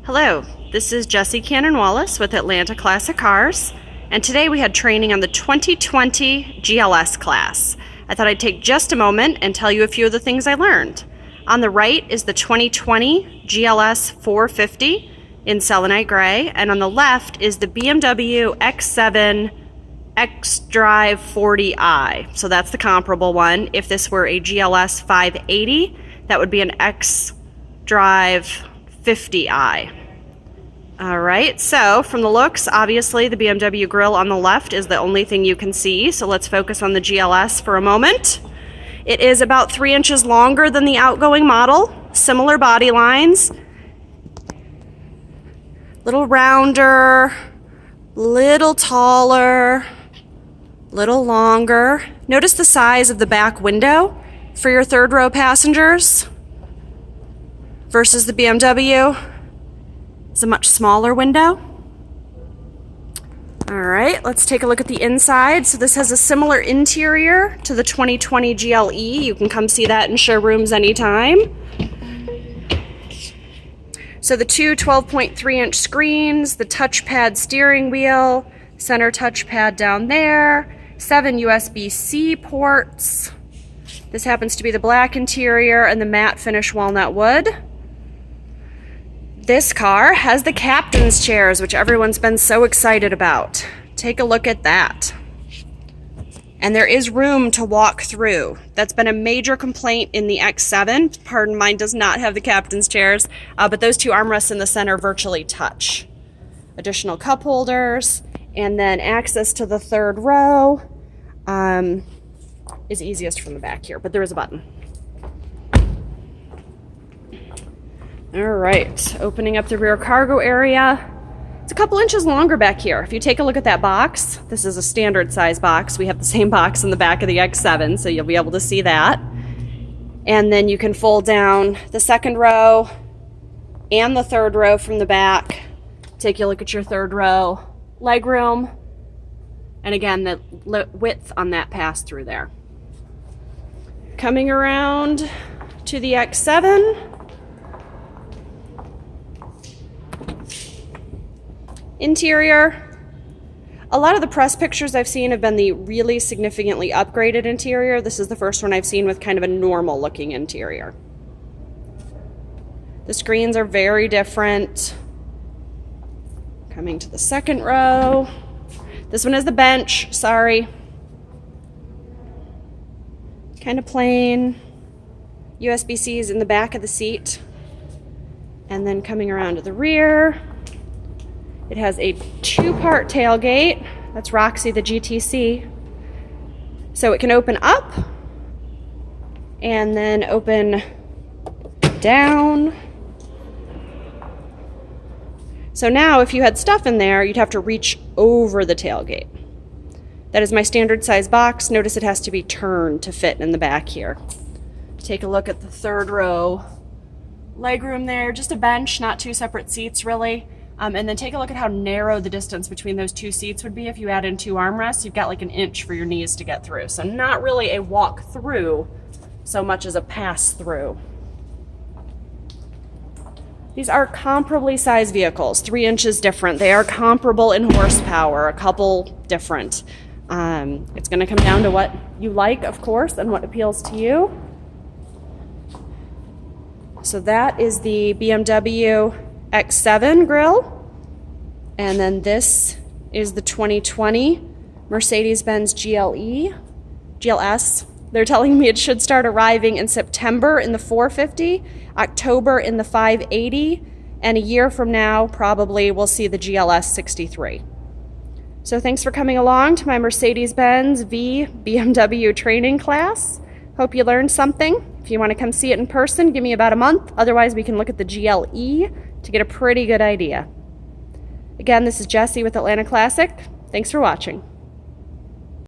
Hello, this is Jessie Cannon-Wallace with Atlanta Classic Cars, and today we had training on the 2020 GLS class. I thought I'd take just a moment and tell you a few of the things I learned. On the right is the 2020 GLS450 in selenite gray, and on the left is the BMW X7 xDrive 40i. So that's the comparable one. If this were a GLS 580, that would be an xDrive 50i. All right, so from the looks, obviously the BMW grille on the left is the only thing you can see, so let's focus on the GLS for a moment. It is about 3 inches longer than the outgoing model, similar body lines, little rounder, little taller, little longer. Notice the size of the back window for your third row passengers versus the BMW. It's a much smaller window. All right, let's take a look at the inside. So this has a similar interior to the 2020 GLE. You can come see that in showrooms anytime. So the two 12.3-inch screens, the touchpad steering wheel, center touchpad down there, 7 USB-C ports. This happens to be the black interior and the matte finish walnut wood. This car has the captain's chairs, which everyone's been so excited about. Take a look at that. And there is room to walk through. That's been a major complaint in the X7. Pardon, mine does not have the captain's chairs, but those two armrests in the center virtually touch. Additional cup holders, and then access to the third row is easiest from the back here, but there is a button. All right, opening up the rear cargo area. It's a couple inches longer back here. If you take a look at that box, this is a standard size box. We have the same box in the back of the X7, so you'll be able to see that. And then you can fold down the second row and the third row from the back. Take a look at your third row legroom. And again, the width on that pass through there. Coming around to the X7. Interior. A lot of the press pictures I've seen have been the really significantly upgraded interior. This is the first one I've seen with kind of a normal looking interior. The screens are very different. Coming to the second row. This one is the bench, sorry. Kind of plain. USB-Cs in the back of the seat. And then coming around to the rear. It has a 2-part tailgate. That's Roxy, the GTC. So it can open up and then open down. So now if you had stuff in there, you'd have to reach over the tailgate. That is my standard size box. Notice it has to be turned to fit in the back here. Take a look at the third row legroom there. Just a bench, not two separate seats really. And then take a look at how narrow the distance between those two seats would be if you add in 2 armrests. You've got like an inch for your knees to get through. So not really a walk through so much as a pass through. These are comparably sized vehicles, 3 inches different. They are comparable in horsepower, a couple different. It's gonna come down to what you like, of course, and what appeals to you. So that is the BMW X7 grille, and then this is the 2020 Mercedes-Benz GLS. They're telling me it should start arriving in September in the 450, October in the 580, and a year from now probably we'll see the GLS 63. So thanks for coming along to my Mercedes-Benz v BMW training class. Hope you learned something. If you want to come see it in person, give me about a month. Otherwise, we can look at the GLE to get a pretty good idea. Again, this is Jessie with Atlanta Classic. Thanks for watching.